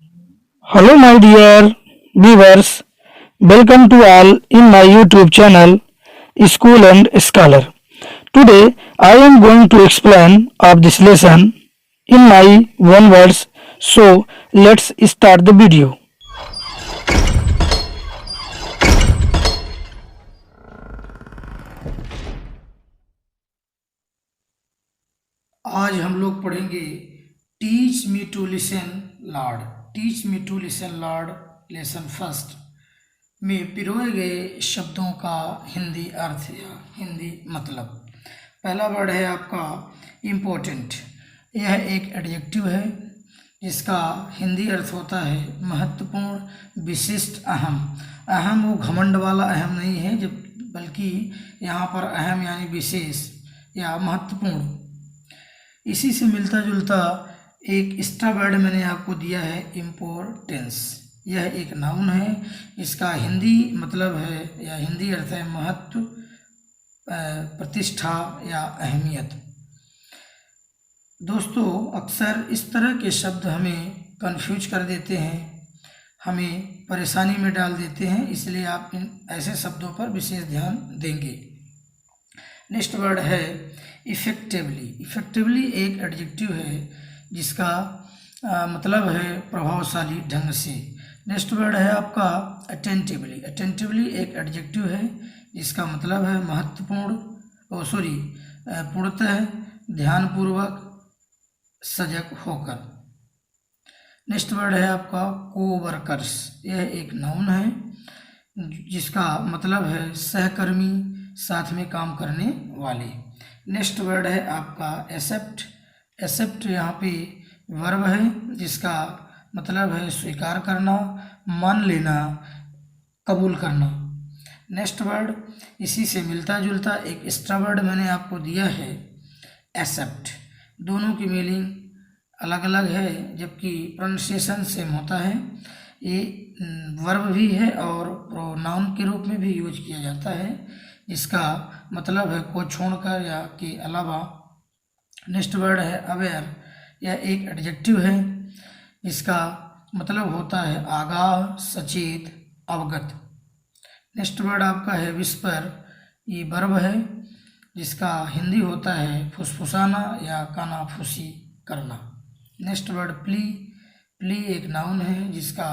Hello, my dear viewers. Welcome to all in my YouTube channel, School and Scholar. Today, I am going to explain of this lesson in my one words. So, let's start the video. आज हम लोग पढ़ेंगे teach me to listen lord. Teach me to listen lord lesson first में पिरोए गए शब्दों का हिंदी अर्थ या हिंदी मतलब। पहला वर्ड है आपका इम्पोर्टेंट। यह एक एडजेक्टिव है जिसका हिंदी अर्थ होता है महत्वपूर्ण, विशिष्ट, अहम। अहम वो घमंड वाला अहम नहीं है, जब बल्कि यहाँ पर अहम यानी विशेष या महत्वपूर्ण। इसी से मिलता जुलता एक एक्स्ट्रा वर्ड मैंने आपको दिया है इम्पोर्टेंस। यह एक नाउन है, इसका हिंदी मतलब है या हिंदी अर्थ है महत्व, प्रतिष्ठा या अहमियत। दोस्तों, अक्सर इस तरह के शब्द हमें कंफ्यूज कर देते हैं, हमें परेशानी में डाल देते हैं, इसलिए आप इन ऐसे शब्दों पर विशेष ध्यान देंगे। नेक्स्ट वर्ड है इफेक्टिवली। इफेक्टिवली एक एडजेक्टिव है जिसका मतलब है प्रभावशाली ढंग से। नेक्स्ट वर्ड है आपका अटेंटिवली। अटेंटिवली एक एडजेक्टिव है जिसका मतलब है महत्वपूर्ण, पूर्णतः, ध्यानपूर्वक, सजग होकर। नेक्स्ट वर्ड है आपका कोवर्कर्स। यह एक नाउन है जिसका मतलब है सहकर्मी, साथ में काम करने वाले। नेक्स्ट वर्ड है आपका एक्सेप्ट। एक्सेप्ट यहाँ पे वर्ब है जिसका मतलब है स्वीकार करना, मान लेना, कबूल करना। नेक्स्ट वर्ड इसी से मिलता जुलता एक एक्स्ट्रा वर्ड मैंने आपको दिया है एक्सेप्ट। दोनों की मीनिंग अलग अलग है जबकि प्रोनाउंसिएशन सेम होता है। ये वर्ब भी है और प्रोनाउन के रूप में भी यूज किया जाता है, इसका मतलब है को छोड़कर या के अलावा। नेक्स्ट वर्ड है अवेयर। यह एक एडजेक्टिव है इसका मतलब होता है आगाह, सचेत, अवगत। नेक्स्ट वर्ड आपका है विस्पर। ये वर्ब है जिसका हिंदी होता है फुसफुसाना या कानाफूसी करना। Next word plea. प्ली एक नाउन है जिसका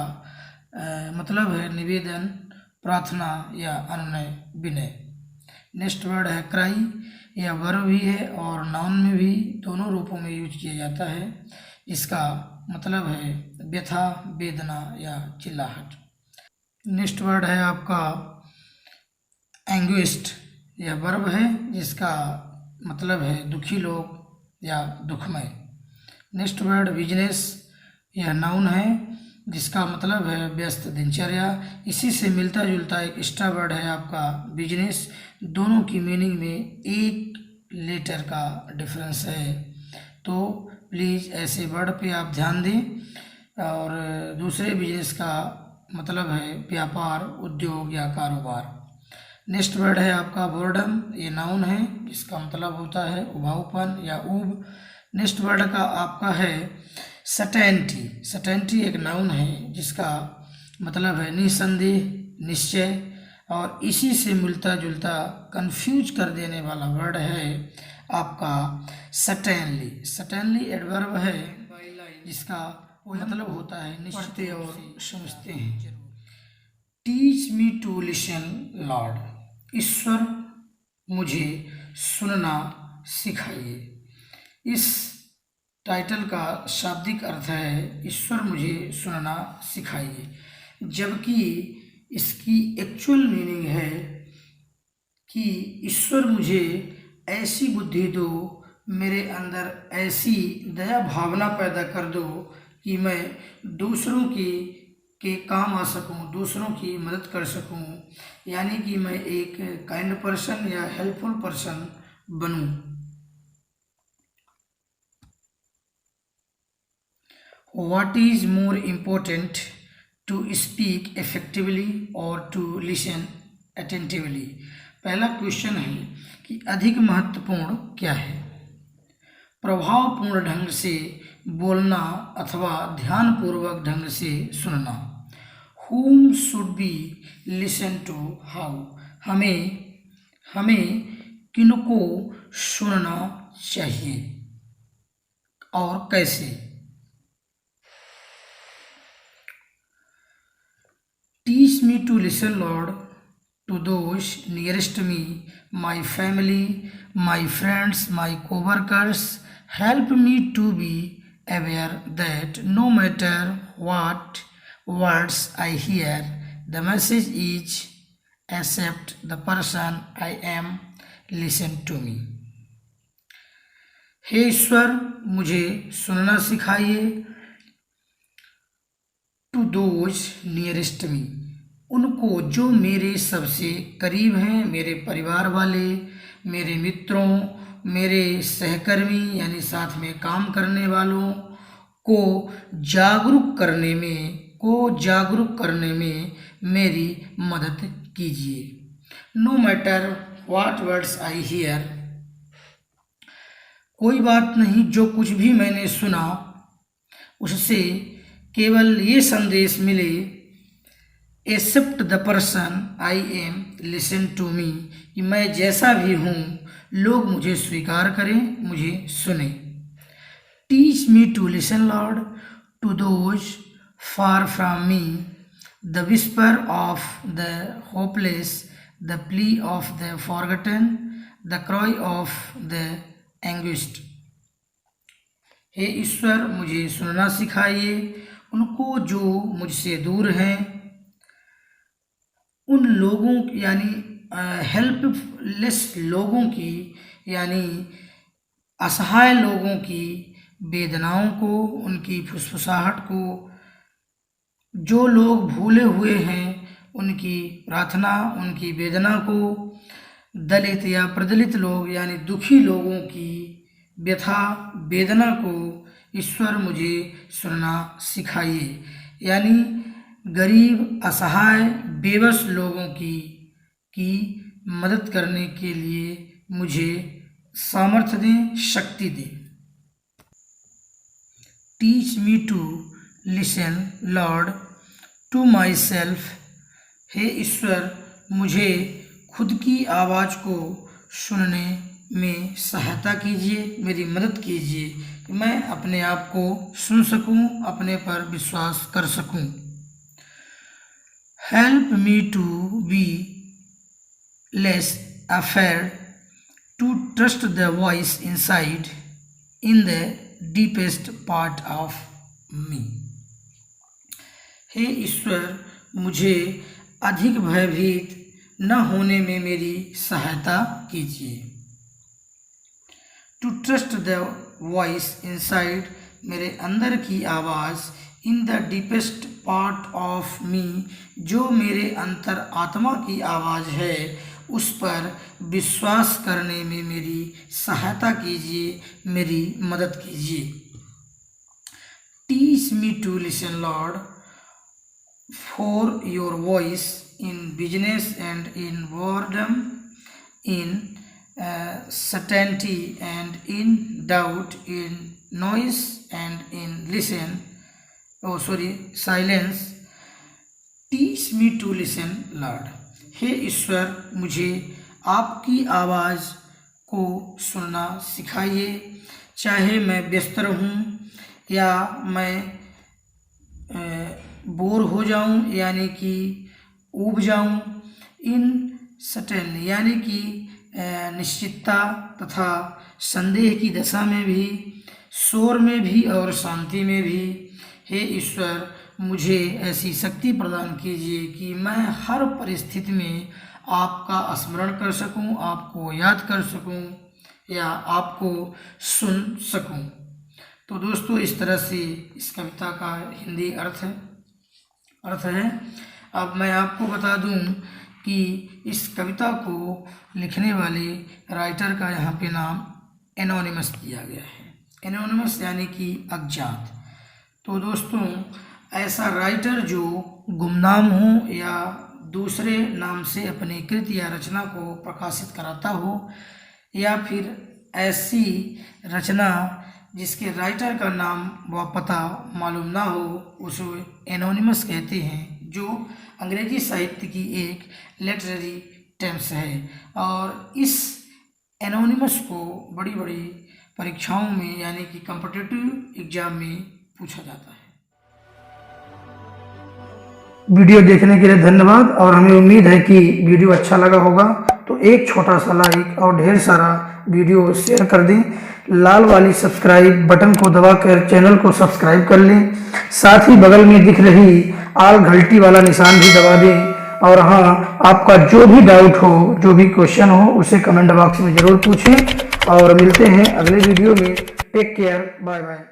मतलब है निवेदन, प्रार्थना या अनुनय, विनय। नेक्स्ट वर्ड है क्राई। यह वर्ब भी है और नाउन में भी दोनों रूपों में यूज किया जाता है। इसका मतलब है व्यथा, वेदना या चिल्लाहट। नेक्स्ट वर्ड है आपका एंग्विस्ट। यह वर्ब है जिसका मतलब है दुखी लोग या दुखमय। Next word business. यह नाउन है जिसका मतलब है व्यस्त दिनचर्या। इसी से मिलता जुलता एक एक्स्ट्रा वर्ड है आपका बिजनेस। दोनों की मीनिंग में एक लेटर का डिफरेंस है, तो प्लीज़ ऐसे वर्ड पे आप ध्यान दें। और दूसरे बिजनेस का मतलब है व्यापार, उद्योग या कारोबार। नेक्स्ट वर्ड है आपका बोर्डम। ये नाउन है जिसका मतलब होता है उबाऊपन या ऊब। नेक्स्ट वर्ड का आपका है सर्टेनिटी। सर्टेनिटी एक नाउन है जिसका मतलब है निसंदेह, निश्चय। और इसी से मिलता जुलता कंफ्यूज कर देने वाला वर्ड है आपका सर्टेनली। सर्टेनली एडवर्ब है जिसका मतलब होता है निश्चित और समझते हैं। Teach me to listen Lord. ईश्वर मुझे सुनना सिखाइए। इस टाइटल का शाब्दिक अर्थ है ईश्वर मुझे सुनना सिखाइए, जबकि इसकी एक्चुअल मीनिंग है कि ईश्वर मुझे ऐसी बुद्धि दो, मेरे अंदर ऐसी दया भावना पैदा कर दो कि मैं दूसरों के काम आ सकूं, दूसरों की मदद कर सकूं, यानी कि मैं एक काइंड पर्सन या हेल्पफुल पर्सन बनूं। What is more important, to speak effectively or to listen attentively? पहला क्वेश्चन है कि अधिक महत्वपूर्ण क्या है, प्रभावपूर्ण ढंग से बोलना अथवा ध्यानपूर्वक ढंग से सुनना। Whom should we listen to? How? हमें किनको सुनना चाहिए और कैसे। Teach me to listen, Lord, to those nearest me, my family, my friends, my co-workers. Help me to be aware that no matter what words I hear, the message is accept the person I am, listen to me. हे ईश्वर, मुझे सुनना सिखाइए। To those nearest मी, उनको जो मेरे सबसे करीब हैं, मेरे परिवार वाले, मेरे मित्रों, मेरे सहकर्मी यानी साथ में काम करने वालों को जागरूक करने में मेरी मदद कीजिए। No matter what words I hear, कोई बात नहीं जो कुछ भी मैंने सुना उससे केवल ये संदेश मिले, except the person I am, listen to me, कि मैं जैसा भी हूँ लोग मुझे स्वीकार करें, मुझे सुने। Teach me to listen Lord to those far from me, the whisper of the hopeless, the plea of the forgotten, the cry of the anguished. हे ईश्वर, मुझे सुनना सिखाइए उनको जो मुझसे दूर हैं, उन लोगों यानी हेल्पलेस लोगों की यानी असहाय लोगों की वेदनाओं को, उनकी फुसफुसाहट को, जो लोग भूले हुए हैं उनकी प्रार्थना, उनकी वेदना को, दलित या प्रदलित लोग यानी दुखी लोगों की व्यथा वेदना को ईश्वर मुझे सुनना सिखाइए। यानी गरीब, असहाय, बेबस लोगों की मदद करने के लिए मुझे सामर्थ्य दें, शक्ति दें। Teach me to listen Lord to my self, हे ईश्वर, मुझे खुद की आवाज़ को सुनने में सहायता कीजिए, मेरी मदद कीजिए कि मैं अपने आप को सुन सकूं, अपने पर विश्वास कर सकूं। Help me to be less afraid to trust the voice inside in the deepest part of me, हे ईश्वर, मुझे अधिक भयभीत न होने में मेरी सहायता कीजिए। To trust the voice inside, मेरे अंदर की आवाज़, in the deepest part of me, जो मेरे अंतर आत्मा की आवाज़ है, उस पर विश्वास करने में मेरी सहायता कीजिए, मेरी मदद कीजिए। Teach me to listen lord for your voice in business and in boredom, in certainty and in doubt, in noise and in silence. Teach me to listen, Lord. हे ईश्वर, मुझे आपकी आवाज़ को सुनना सिखाइए, चाहे मैं व्यस्त रहूं या मैं बोर हो जाऊं यानी कि ऊब जाऊं, इन सटल यानी कि निश्चितता तथा संदेह की दशा में भी, शोर में भी और शांति में भी। हे ईश्वर, मुझे ऐसी शक्ति प्रदान कीजिए कि मैं हर परिस्थिति में आपका स्मरण कर सकूं, आपको याद कर सकूं या आपको सुन सकूं। तो दोस्तों, इस तरह से इस कविता का हिंदी अर्थ है। अब मैं आपको बता दूं कि इस कविता को लिखने वाले राइटर का यहाँ पे नाम एनोनिमस दिया गया है। एनोनिमस यानी कि अज्ञात। तो दोस्तों, ऐसा राइटर जो गुमनाम हो या दूसरे नाम से अपनी कृति या रचना को प्रकाशित कराता हो, या फिर ऐसी रचना जिसके राइटर का नाम व पता मालूम ना हो उसे एनोनिमस कहते हैं, जो अंग्रेजी साहित्य की एक लिटरेरी टर्म्स है। और इस एनोनिमस को बड़ी बड़ी परीक्षाओं में यानी कि कॉम्पिटिटिव एग्जाम में पूछा जाता है। वीडियो देखने के लिए धन्यवाद, और हमें उम्मीद है कि वीडियो अच्छा लगा होगा, तो एक छोटा सा लाइक और ढेर सारा वीडियो शेयर कर दें। लाल वाली सब्सक्राइब बटन को दबाकर चैनल को सब्सक्राइब कर लें। साथ ही बगल में दिख रही आल घंटी वाला निशान भी दबा दें। और हाँ, आपका जो भी डाउट हो, जो भी क्वेश्चन हो, उसे कमेंट बॉक्स में ज़रूर पूछें। और मिलते हैं अगले वीडियो में। Take care, bye bye.